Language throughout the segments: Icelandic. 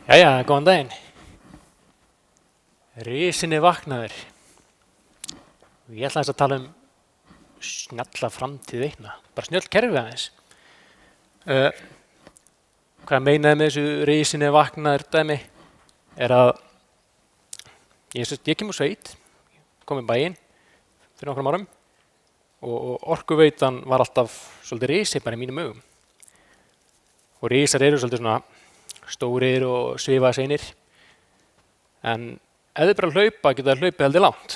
Jæja, góðan daginn. Risinn er vaknaður. Ég ætla aðeins að tala um snjalla framtíð veitna. Bara snjöll kerfi aðeins. Uh, hvað meinaði með þessu risinn er vaknaður dæmi er að ég kem úr sveit, kom í bæinn fyrir nokkrum árum og orkuveitan var alltaf svolítið risi bara í mínum augum. Og risar eru svolítið svona stórir og svifaðseinir. En ef þið bara hlaupa, geta þið hlaupið heldur langt.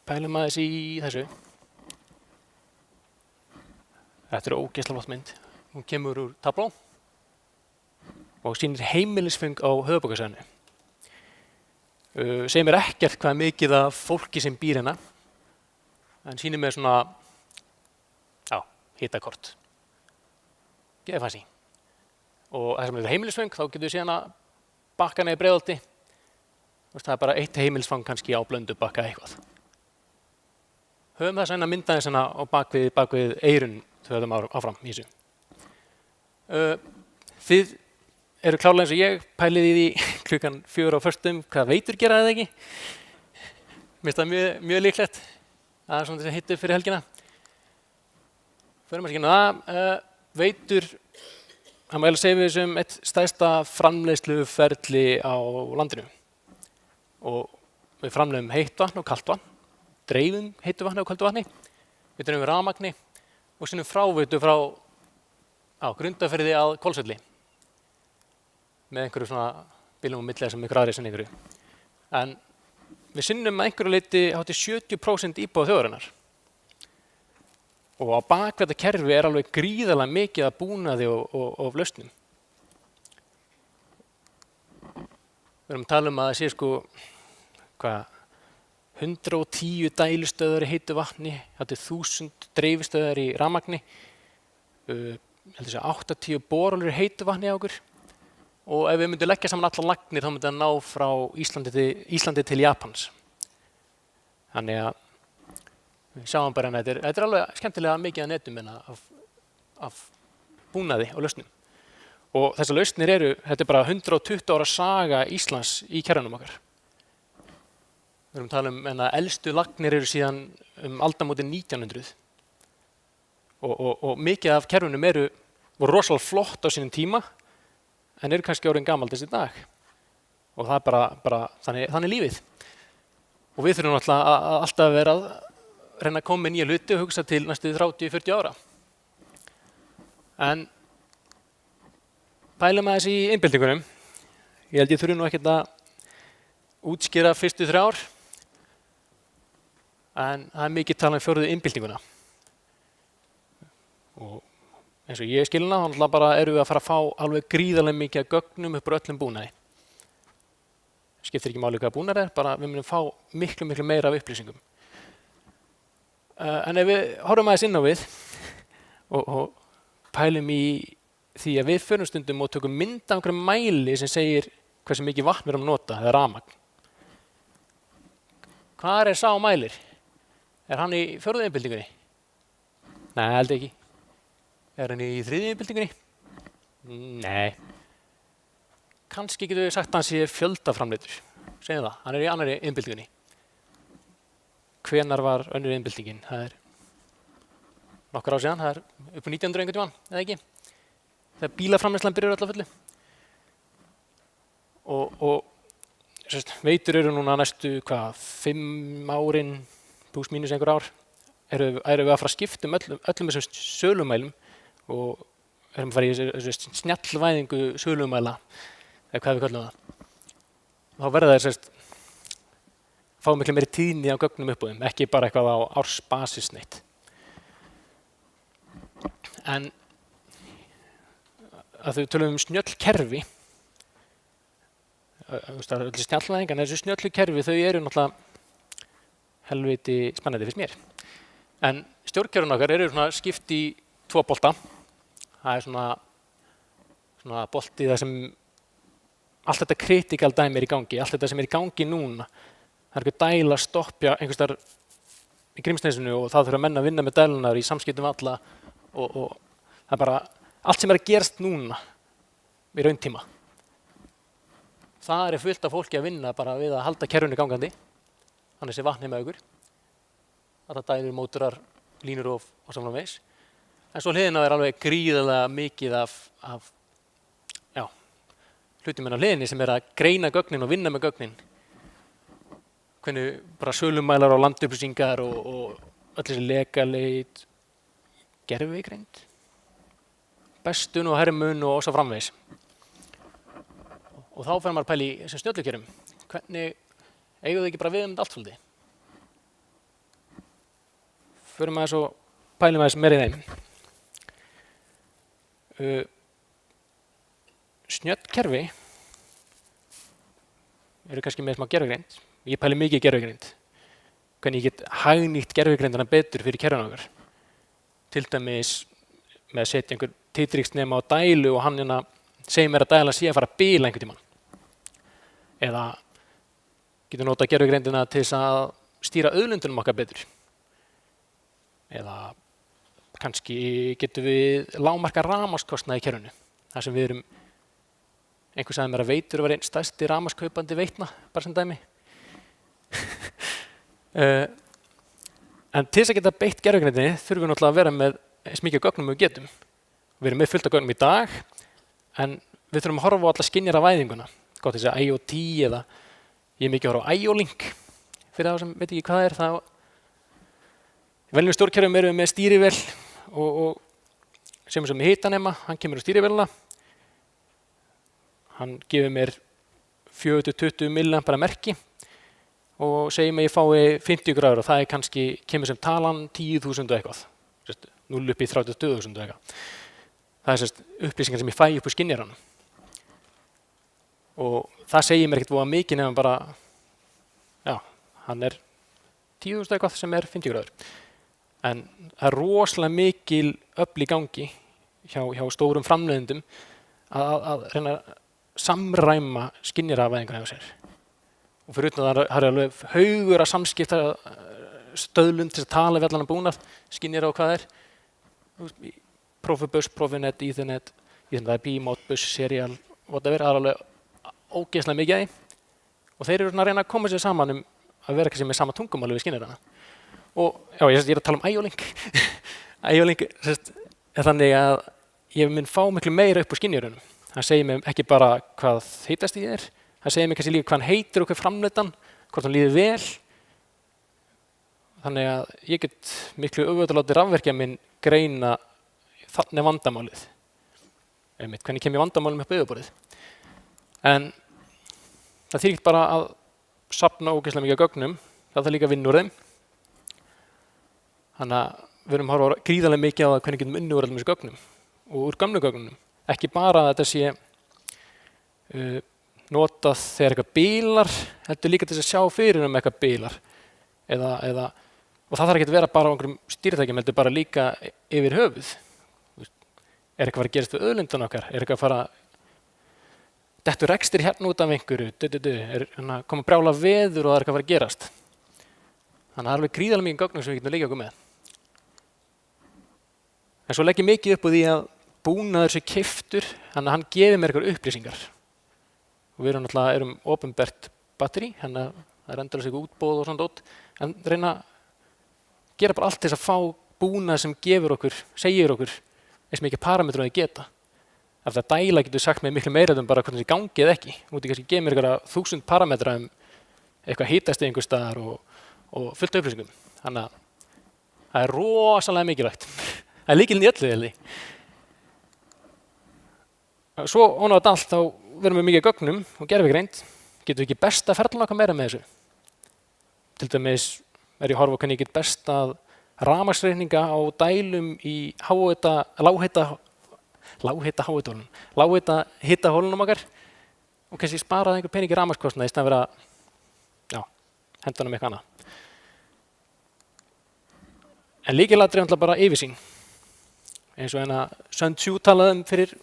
Pælum aðeins í þessu. Þetta er ógeðslega flott mynd. Hún kemur úr Tableau og sýnir heimilisföng á höfuðborgarsvæðinu. Segir mér ekkert hvað mikið af fólki sem býr hérna, en sýnir mér svona, hitakort. Geðið fancy. Og það sem er heimilisföng, þá getur við síðan að bakka neði Breiðholti. Það er bara eitt heimilisfang kannski á Blöndubakka eitthvað. Höfum þess að mynda þess á bakvið eyrun höfum áfram í þessu. Þið eru klárlega eins og ég, pælið í því klukkan 4 á föstum, hvað veitur gera það ekki? Mér finnst það mjög líklegt. Það er svona þess að hitta upp fyrir helgina. Förum að skynna það, veitur, hann má segja við þessum eitt stærsta framleiðsluferli á landinu. Og við framleiðum heitt vatn og kalt vatn, dreifum heitu vatni og kaldu vatni, við dreifum rafmagni og sinnum fráveitu frá Grundarfirði að Hvolsvelli með einhverju svona bílum og millega sem ykkur aðrir sem einhverju. En við sinnum að einhverju leyti hátt í 70% íbúa þjóðarinnar. Og á bak þetta kerfi er alveg gríðarlega mikið að búnaði og lausnum. Við erum að tala um að það sé 110 dælustöðvar í heitu vatni, þetta er 1000 dreifistöðvar í rafmagni, 80 borholur í heitu vatni á okkur. Og ef við myndum leggja saman allar lagnir þá myndi það ná frá Íslandi til Japans. Þannig að við sjáum bara að þetta er alveg skemmtilega mikið að netum af búnaði og lausnum. Og þessar lausnir þetta er bara 120 ára saga Íslands í kerfunum okkar. Við erum að tala um elstu lagnir eru síðan aldamótin 1900. Og mikið af kerfunum voru rosalega flott á sínum tíma, en eru kannski orðin gamaldist í dag. Og það er bara þannig lífið. Og við þurfum alltaf að vera að reyna að koma með nýja hluti og hugsa til næstu 30-40 ára. En pælum aðeins í innbyltingunum. Ég held ég þurfi nú ekkert að útskýra fyrstu 3 ár, en það er mikið talað um fjórðu innbyltinguna. Og eins og ég skilna, þá bara erum við að fara að fá alveg gríðarlega mikið af gögnum upp úr öllum búnaði. Skiptir ekki máli hvað búnaður er, bara við munum fá miklu meira af upplýsingum. En ef við horfum aðeins inn á við og pælum í því að við förum stundum og tökum mynd af einhverjum mæli sem segir hversu mikið vatn við erum að nota, eða rafmagn. Hvar er sá mælir? Er hann í 4. iðnbyltingunni? Nei, held ekki. Er hann í 3. iðnbyltingunni? Nei. Kannski getum við sagt að hann sé fjöldaframleitur. Segjum það, hann er í 2. iðnbyltingunni. Hvenær var önnur iðnbyltingin? Það er nokkur ár síðan, það er upp á 1900 einhvern tímann, eða ekki? Þegar bílaframleiðslan byrjar öll á fullu. Og veitur eru núna næstu 5 árin, pluss mínus einhver ár, erum við að fara að skipta öllum þessum sölumælum og erum að fara í þessu snjallvæðingu sölumæla, eða hvað við köllum það. Þá verða þeir fá miklu meiri tíðni á gögnum upp á þeim, ekki bara eitthvað á ársbasis neitt. En að þau tölum snjöll kerfi, snjallvæðing, en þessu snjöllu kerfi þau eru náttúrulega helviti spennandi fyrst mér. En stjórnkerfin okkar eru skipt í 2 bolta. Það er svona bolti þar sem allt þetta critical dæmi er í gangi, allt þetta sem er í gangi núna. Það er eitthvað dæla að stoppja einhvers staðar í Grímsnesinu og það þurfa menn að vinna með dælunar í samskiptum við alla og Það er bara allt sem að gerast núna í rauntíma. Það fullt af fólki að vinna bara við að halda kerfinu gangandi, þannig sé vatnið með okkur, alla dælur, mótorar, línur og samframvegis. En svo hliðina alveg gríðarlega mikið af hlutum á hliðinni sem að greina gögnin og vinna með gögnin. Hvernig bara sölumælar á landupplýsingar og öll þessi lekaleit, gervigreind, bestun og hermun og svo framvegis. Og þá fer maður að pæla í þessum snjöllukerfum. Hvernig eigum þau ekki bara við þetta allt svolítið? Förum aðeins og pælum aðeins meira í þeim. Snjöllkerfi eru kannski með smá gervigreind. Ég pæli mikið í gervigreind. Hvernig ég get hagnýtt gervigreindana betur fyrir kerfinu okkar. Til dæmis með að setja einhver titríksnema á dælu og hann segir mér að dælan sé að fara að bila einhvern tímann. Eða getur notað gervigreindina til þess að stýra auðlindunum okkar betur. Eða kannski getum við lágmarka rafmagnskostnað í kerfinu. Þar sem við erum, einhver sagði mér að Veitur var einn stærsti rafmagnskaupandi Veitna, bara sem dæmi. En til þess að geta beitt gervigreindinni þurfum við náttúrulega að vera með eins mikið gögnum við getum. Við erum með fullt af gögnum í dag, en við þurfum að horfa á alla skynjaravæðinguna. Gott þess að IoT eða ég er mikið að horfa á IO-Link. Fyrir það sem veit ekki hvað það í venjulegum stórkerfum erum við með stýrivél og sem með hitanema, hann kemur á stýrivélina. Hann gefur mér 4-20 milliampera merki og segir mig ég fái 50 gráður og það kannski kemur sem talan 10.000 og eitthvað. 0 upp í 32.000 og eitthvað. Það upplýsingar sem ég fæ upp úr skynjaranum. Og það segir mér ekkert voða mikið nefnum bara, hann 10.000 eitthvað sem 50 gráður. En það rosalega mikil öfl í gangi hjá stórum framleiðendum að reyna að samræma skynjaravæðinguna hjá sér. Og fyrir utan það er alveg haugur að samskipta stöðlum til að tala við allan að búnað, skynjara og hvað Profibus, Profinet, Ethernet, IP, Modbus, Serial, whatever, það er alveg ógeðslega mikið af því. Og þeir eru að reyna að koma sér saman að vera kannski með sama tungumáli við skynjarana. Og ég er að tala um IO-Link. IO-Link þannig að ég mun fá miklu meira upp úr skynjurunum. Það segir mér ekki bara hvað hitastigið það segir mér kannski líka hvað hann heitir og hvað framleiðan, hvort hann líður vel. Þannig að ég get miklu auðvitað látið rafverkja minn greina þannig vandamálið. Hvernig kem ég vandamálum upp á yfirborðið. En það þýr ekki bara að safna ógeðslega mikið gögnum, það þarf líka að vinna úr þeim. Þannig að við erum að horfa gríðarlega mikið á það hvernig getum unnið úr allum þessu gögnum og úr gamlu gögnum. Ekki bara að þetta sé notað þegar eitthvað bílar, heldur líka til þess að sjá fyrir eitthvað bílar. Og það þarf ekki að vera bara á einhverjum stýritækjum, heldur bara líka yfir höfuð. Eitthvað að fara að gerast við auðlindun okkar? Eitthvað að fara dettur rekstur hérna út af einhverju? Koma brjála veður og það eitthvað að fara að gerast? Þannig að það er alveg gríðarlega mikið gögnum sem við getum líka okkur með. En svo legg ég mikið upp á því að búnaður sé keyptur, þannig að hann gefi mér eitthvað upplýsingar. Og við erum opinbert batteri, þannig að það er endalaust eitthvað útboð og svona dót, en reyna að gera bara allt til þess að fá búnað sem gefur okkur, segir okkur eins mikið parametrum að þið geta. Af það dæla getur sagt mig miklu meira bara hvernig það er gangi eða ekki. Þú múti kannski gefa mér eitthvað 1000 parametra eitthvað hitastigi einhvers staðar og fullt af upplýsingum. Þannig að það er rosalega mikilvægt. Það er lykillinn í öllu held ég. Svo ofan á þetta allt þá verum við mikið gögnum og gervigreind. Getum við ekki best að ferla okkar meira með þessu? Til dæmis ég að horfa á hvernig ég get best að rafmagnsreikninga á dælum í lághita hitahólunum okkar og kannski sparaði einhver pening í rafmagnskostnaði í staðinn fyrir að henda honum eitthvað annað. En lykilatriði er bara yfirsýn. Eins og Sun Tzu talaði fyrir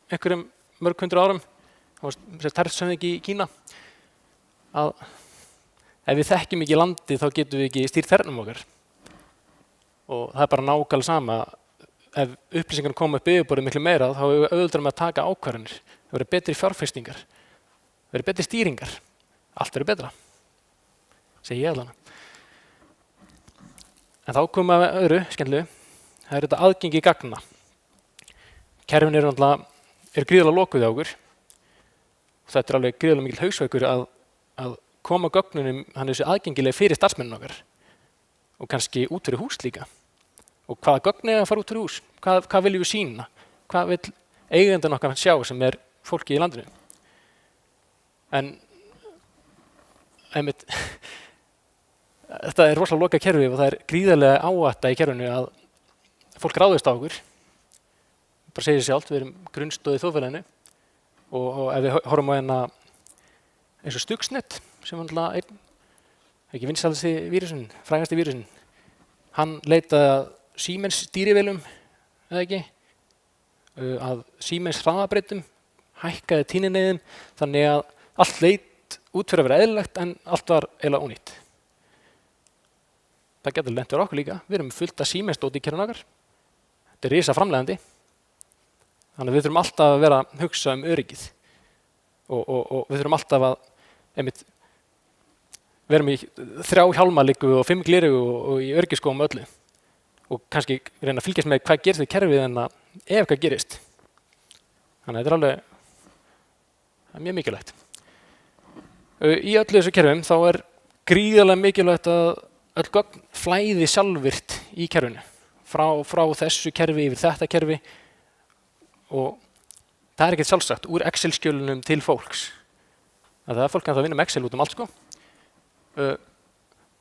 einhverjum mörg hundruð árum, það var terfshöfðingi í Kína, að ef við þekkjum ekki landið þá getum við ekki stýrt þernum okkar. Og það er bara nákvæmlega sama. ef upplýsingar koma upp yfirborðið miklu meira þá er auðveldara með að taka ákvarðanir. Það verður betri fjárfestingar, það verður betri stýringar, allt verður betra, segi ég allan. En þá komum við að öðru skemmtilegu, það er þetta aðgengi gagna. Kerfin eru gríðarlega lokuð á okkur og þetta er alveg gríðarlega mikil hausverkur að koma gögnunum hann þessu aðgengilega fyrir starfsmennina okkar og kannski út fyrir hús líka. Og hvaða gögn er að fara út fyrir hús? Hvað viljum við sýna? Hvað vill eigendur okkar sjá sem er fólki í landinu? En einmitt, þetta er rosalega lokað kerfi og það er gríðarlega áhætta í kerfinu að fólk ráðist á okkur. Bara segir sjálft, við erum grunnstóð í þjóðfélaginu og ef við horfum á eins og Stuxnet sem ekki vinsælasti vírusinn, frægasti vírusinn, hann leitaði að Siemens stýrivélum, eða ekki, að Siemens hraðabreytum, hækkaði tíðninniðin þannig að allt leit út fyrir að vera eðlilegt en allt var eiginlega ónýtt. Það getur lent fyrir okkur líka, við erum fullt af Siemens dót í kerfinu okkar, þetta er risa framleiðandi, þannig að við þurfum alltaf að vera að hugsa öryggið og við þurfum alltaf að vera með 3 hjálmalíku og 5 gleraugu og í öryggisskóm öllu og kannski reyna að fylgjast með hvað gerist við kerfið en að ef hvað gerist. Þannig að þetta er mjög mikilvægt. Í öllu þessu kerfum þá er gríðarlega mikilvægt að öll gögn flæði sjálfvirkt í kerfinu frá þessu kerfi yfir þetta kerfi og það er ekkert sjálfsagt úr Excel-skjölunum til fólks. Það er fólk að vinna með Excel út allt sko.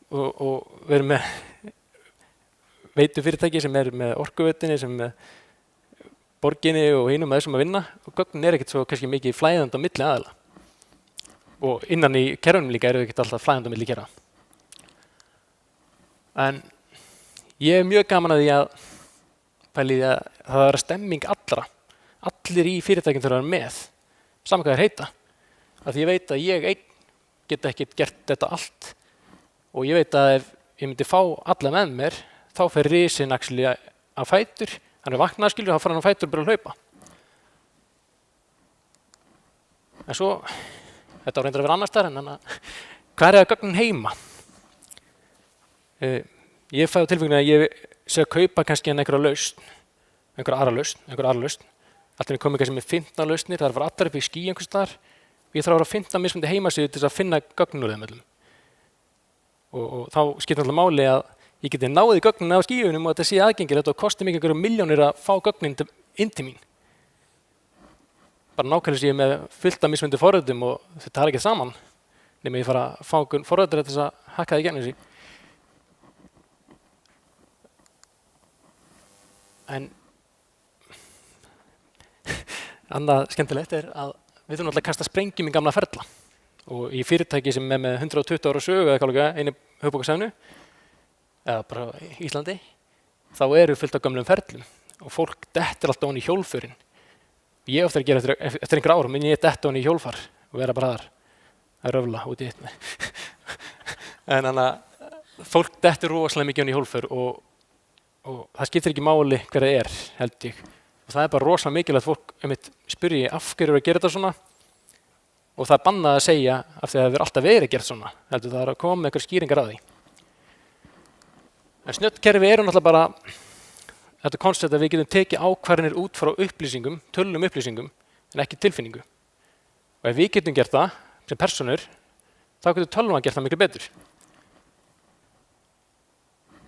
Og við erum með veitufyrirtæki sem er með orkuveitunni, sem er með borginni og hinum með þessum að vinna og gögnin er ekkert svo kannski mikið flæðandi á milli aðila. Og innan í kerfunum líka eru ekkert alltaf flæðandi á milli kerfa. En ég er mjög gaman að því að pæli því að það er stemming allra. Allir í fyrirtækjum þurfa að vera með, saman hvað þeir heita. Af því ég veit að ég einn get ekki gert þetta allt og ég veit að ef ég myndi fá alla með mér þá fer risinn á fætur, hann er vaknað skilur, þá fer hann á fætur og byrjar að hlaupa. En svo, þetta á reyndar að vera annars þar en hvað er gögnin heima? Ég fæ á tilfenginu að ég sé að kaupa kannski einhverja lausn, einhverja aðra lausn. Alltaf er komið kannski með 15 lausnir, það er að fara allar upp í ský einhvers staðar. Ég þarf að vera 15 mismunandi heimasíður til þess að finna gögnin úr þeim öllum. Og þá skiptir alltaf máli að ég geti náði gögnin á skíunum og þetta sé aðgengilegt og kosti mig einhverjum milljónir að fá gögnin inn til mín. Bara nákvæmlega sé ég með fullt af mismunandi forritum og þetta tala ekki saman. Nema ég fara að fá forritur til þess að hakka það í gegnum sig. En annað skemmtilegt er að við þurfum alltaf að kasta sprengjum í gamla ferla og í fyrirtæki sem er með 120 ára sögu eða hvað einu höfuðborgarsvæðinu eða bara Íslandi þá eru fullt af gömlum ferlum og fólk dettur alltaf ofan í hjólförin. Ég ofta að gera eftir einhver árum en ég detta ofan í hjólfar og vera bara þar að röfla út í eitt. En þannig að fólk dettur rosalega mikið ofan í hjólför og það skiptir ekki máli hver það er held ég. Og það er bara rosalega mikilvægt að fólk spyrji af hverju eru að gera þetta svona og það er bannað að segja af því að það hefur alltaf verið gert svona. Heldur það er að koma með einhver skýringar að því. En snjöllkerfi eru náttúrulega bara þetta koncept að við getum tekið ákvarðanir út frá upplýsingum, tölum upplýsingum en ekki tilfinningu. Og ef við getum gert það sem personur þá getur tölvan gert það miklu betur.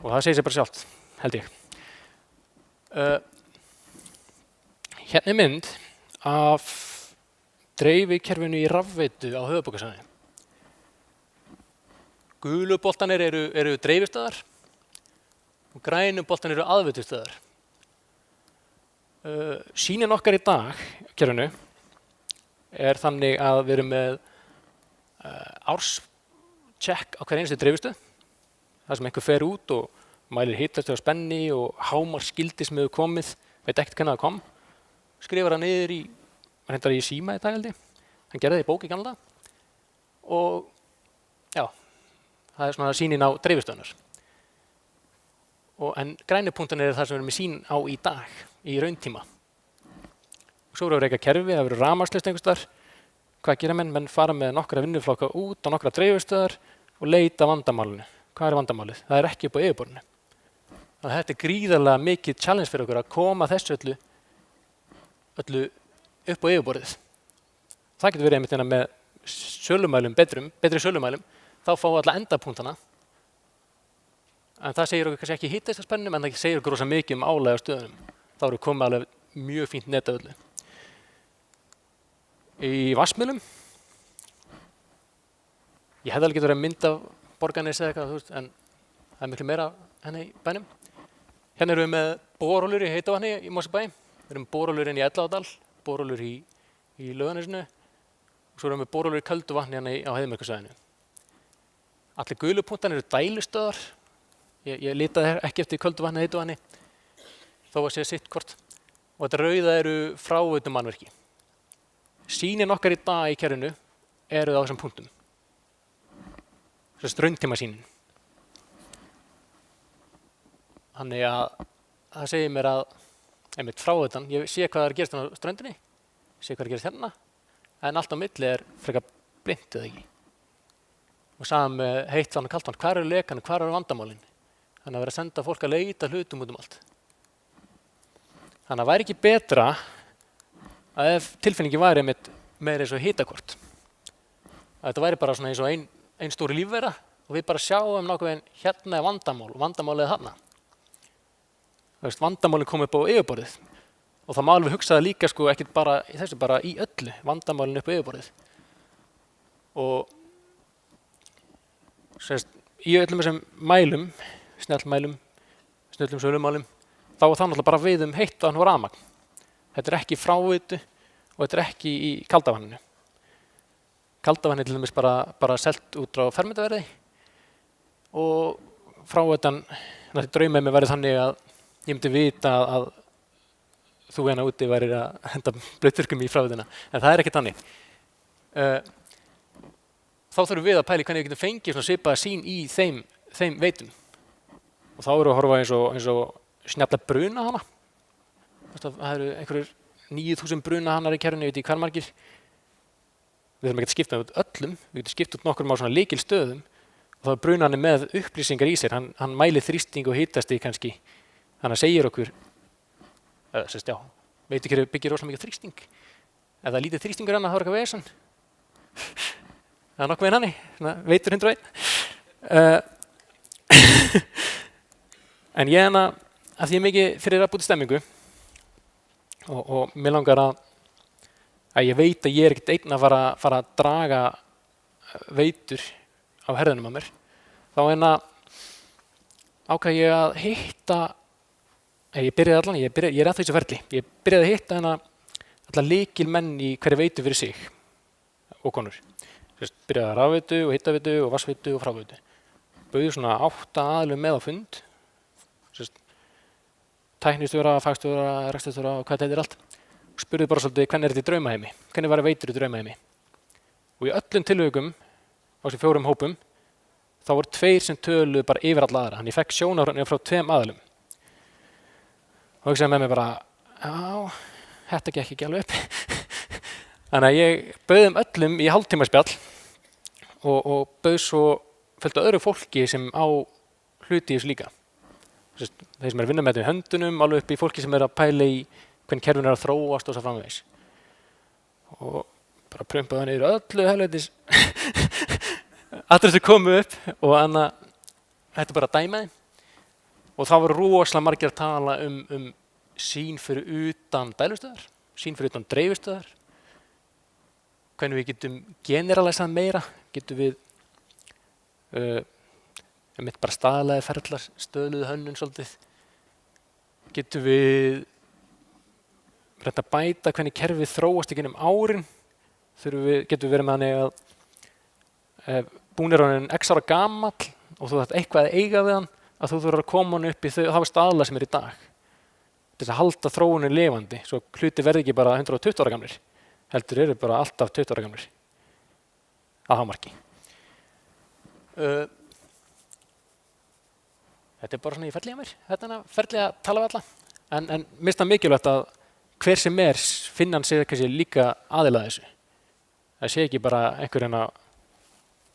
Og það segir sér bara sjálft, held ég. Hérna er mynd af dreifikerfinu í rafveitu á höfuðborgarsvæðinu. Gulu boltarnir eru dreifistaðar og grænu boltarnir eru aðveitustöðar. Sýnin okkar í dag, kerfinu, er þannig að við erum með árscheck á hver einustu dreifistöð. Það sem einhver fer út og mælir hitastig og spenni og hámarksgildi sem hefur komið, veit ekkert hvernig það kom. Skrifar það niður reyndar í síma í dag held ég. Hann gerði það í bók í gamla daga. Og já, það er svona sýnin á dreifistöðunar. En grænu punktarnir það sem við erum með sín á í dag, í rauntíma. Og svo eru að reyka kerfi, það verður rafmagnslaust einhvers staðar. Hvað gera menn? Menn fara með nokkra vinnuflokka út á nokkra dreifistöðar og leita vandamálinu. Hvað vandamálið? Það ekki upp á yfirborðinu. Þannig að þetta gríðarlega mikið challenge fyrir okkur að koma þessu öllu upp á yfirborðið. Það getur verið einmitt hérna með sölumælum, betri sölumælum, þá fáum við alla endapunktana. En það segir okkur kannski ekki hitaspennum, en það segir okkur rosa mikið álag á stöðunum. Þá erum við komið alveg mjög fínt net af öllu. Í vatnsmiðlum, ég hefði alveg getið verið að mynda Borgarnes eða eitthvað, þú veist, en það miklu meira henni í bænum. Hérna erum við með borholur í Heitavatni í Mosebæ. Við erum með borholur inn í Elliðaárdal, borholur í Laugarnesinu og svo erum við borholur í Kölduvatni hérna á Heiðmerkursvæðinu. Allir gulu punktarnir eru dælustöðar. Ég litaði ekki eftir Kölduvatni eða Heitavatni, þó að sé sitt hvort. Og þetta rauða eru fráveitum mannvirki. Sýnin okkar í dag í kerfinu eru á þessum punktum. Þessi rauntímasýnin. Þannig að það segir mér að einmitt fráveitan, ég sé hvað það er að gerast á ströndinni, sé hvað er að gerast hérna, en allt á milli er frekar blint eða ekki. Og saman með heitt vatn og kalt vatn, hvar eru lekanir, hvar eru vandamálin? Þannig að vera að senda fólk að leita hlutum út allt. Þannig að væri ekki betra að ef tilfinningi væri meira eins og hitakort. Að þetta væri bara svona eins og ein stóri lífvera og við bara sjáum nákvæmlega hérna er vandamálið er þarna. Vandamálin kom upp á yfirborðið og það má alveg hugsa það líka sko ekkert bara í þessu, bara í öllu vandamálin upp á yfirborðið. Og í öllum þessum mælum, snjallmælum, snjöllum sölumálum, þá er það náttúrulega bara við heitt vatn og rafmagn. Þetta er ekki fráveitu og þetta er ekki í kaldavatninu. Kaldavatn er til dæmis bara selt út frá fermyndaverði og fráveitan, draumið mér væri þannig að ég myndi vita að þú hérna úti væri að henda blauturkum í fráveitina, en það er ekki þannig. Þá þurfum við að pæla hvernig við getum fengið svipaða sýn í þeim veitum. Og þá erum við að horfa eins og snjalla bruna hana. Það eru einhverjir 9.000 bruna hannar í kerfinu, ég veit ekki hvar margir. Við þurfum ekki að skipta út öllum, við getum skipt út nokkrum á svona lykilstöðum og þá er brunani með upplýsingar í sér, hann mælir þrýsting og hitastig kannski, þannig að segir okkur, veit ekki byggir rosalega mikið þrýsting. Ef það er lítið þrýstingur hann, þá er eitthvað vesen. Það er nokkuð með hanni, veitur 101. En ég að því ég mikið fyrir að búti stemmingu og mér langar að ég veit að ég er ekkert einn að fara að draga veitur á herðunum á mér, þá ákvað ég að hitta, ég er að þessu ferli, ég byrjaði að hitta alla lykilmenn í hverju veitu fyrir sig og konur. Byrjaði að rafveitu og hittaveitu og vatnsveitu og fráveitu. Bauði svona 8 aðilum með á fund, tæknistjóra, fagstjóra, rekstrarstjóra og hvað þetta er allt. Og spurði bara svolítið hvernig er þetta í draumaheimi, hvernig var veitur í draumaheimi. Og í öllum tilvikum á þessum 4 hópum, þá voru 2 sem töluðu bara yfir alla aðra. Þannig ég fekk sjónarhorn frá 2 aðilum. Og hugsaði með mig bara, já, þetta gekk ekki alveg upp. Þannig að ég bauð öllum í hálftímaspjall og bauð svo fullt af öðru fólki sem á hluti í þessu líka. Þeir sem er að vinna með þetta í höndunum, alveg upp í fólki sem er að pæla í hvernig kerfin er að þróast og svo framvegis. Og bara prumpaði hann yfir öllu helvitis allir þessu komu upp og þetta bara dæmaði. Og það var rosalega margir að tala um sýn fyrir utan dælustöðar, sýn fyrir utan dreifistöðar, hvernig við getum generalisað meira, getum við bara staðlaði ferlar, stöðluðu hönnun svolítið, getum við reynt að bæta hvernig kerfið þróast í gegnum árin, getum við verið með þannig að búinn er hann x ára gamall og þú þarft eitthvað að eiga við hann, að þú þurfur að koma hann upp í það staðla sem er í dag. Til þess að halda þróunin lifandi, svo hluti verði ekki bara 120 ára gamlir, heldur eru bara alltaf 20 ára gamlir að hámarki. þetta er bara svona í ferli á mér, þetta ferli að tala við alla. En mér finnst það mikilvægt að hver sem finna hann sig kannski líka aðila að þessu. Það sé ekki bara einhverjum að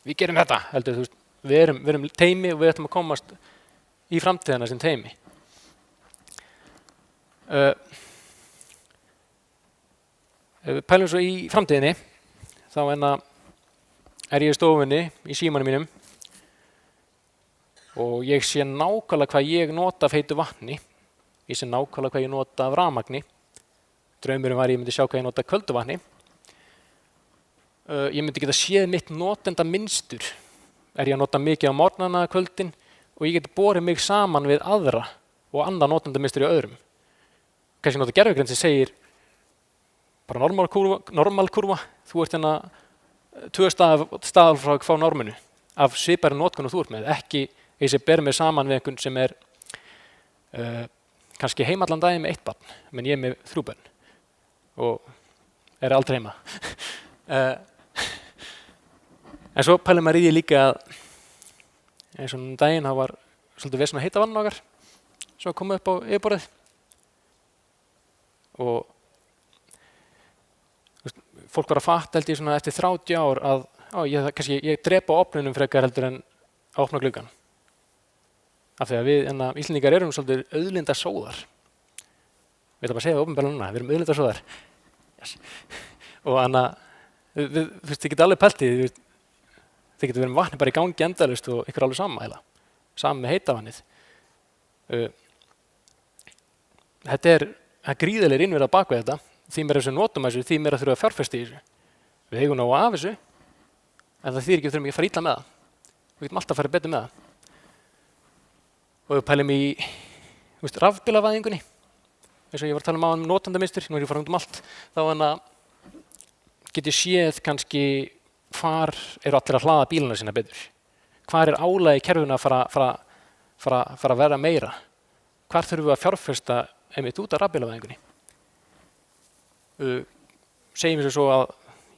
við gerum þetta, heldur, þú veist, við erum teimi og við ætlum að komast í framtíðina sem teimi. Ef við pælum svo í framtíðinni, þá er ég í stofunni í símanum mínum og ég sé nákvæmlega hvað ég nota af heitu vatni, ég sé nákvæmlega hvað ég nota af rafmagni. Draumurinn var að ég myndi sjá hvað ég nota af köldu vatni. Ég myndi geta séð mitt notenda mynstur. Er ég að nota mikið á morgnana eða kvöldin og ég geti borið mig saman við aðra og annað notenda mynstur í öðrum. Kannski nota gervigreind sem segir bara normal kurva, þú ert 2 staðal frá hvað norminu af svipari notkun og þú ert með, ekki ég sem ber mig saman við einhvern sem er kannski heim allan daginn með 1 barn, menn ég er með 3 börn og er aldrei heima. En svo pælum maður í því líka að eins og daginn það var svolítið vesen að heita vatn okkar svo að koma upp á yfirborðið og fólk var að fatta held ég svona eftir 30 ár að ég drepa á opnunum frekar heldur en að opna gluggann. Af því að við Íslendingar erum svolítið auðlindasóðar. Við ætlum að segja það opinberlega núna, við erum auðlindasóðar. Yes. Og þið geta alveg pælt í því, þið geta verið með vatni bara í gangi endalaust og ykkur alveg sama heila. Sama með heita vatnið. Þetta er gríðarlegir innviður á bakvið þetta. Því meira sem notum þessu, því meira þurfum að fjárfesta í þessu. Við eigum nóg af þessu, en það þýðir ekki við þurfum ekki að fara illa með það. Við getum alltaf að fara betur með það. Og við pælum í rafbílavæðingunni. Eins og ég var að tala um notendamynstur, nú er ég að fara allt. Þá get ég séð kannski hvar eru allir að hlaða bílana sína betur. Hvar er álagið í kerfinu að fara að vera meira? Hvar þurfum við að fjárfesta einmitt út af rafbílavæðingunni? Segjum við svo að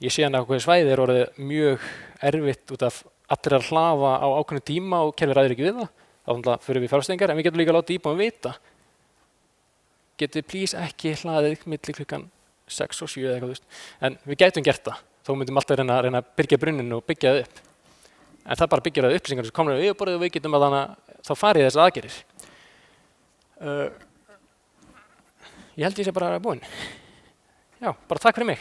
ég sé að ákveðið svæði er orðið mjög erfitt út af allir að hlaða á ákveðnum tíma og kerfið ræður ekki við það. Þá fyrir við fjárfestingar, en við getum líka látið íbúum vita. Getið please ekki hlaðið milli klukkan 6 og 7 eða eitthvað, en við gætum gert það. Þó myndum alltaf reyna að byggja brunninn og byggja það upp. En það bara byggir það upplýsingar sem komur á yfirborðið og við getum þá farið þessar aðgerðir. Ég held ég sé bara búinn. Já, bara takk fyrir mig.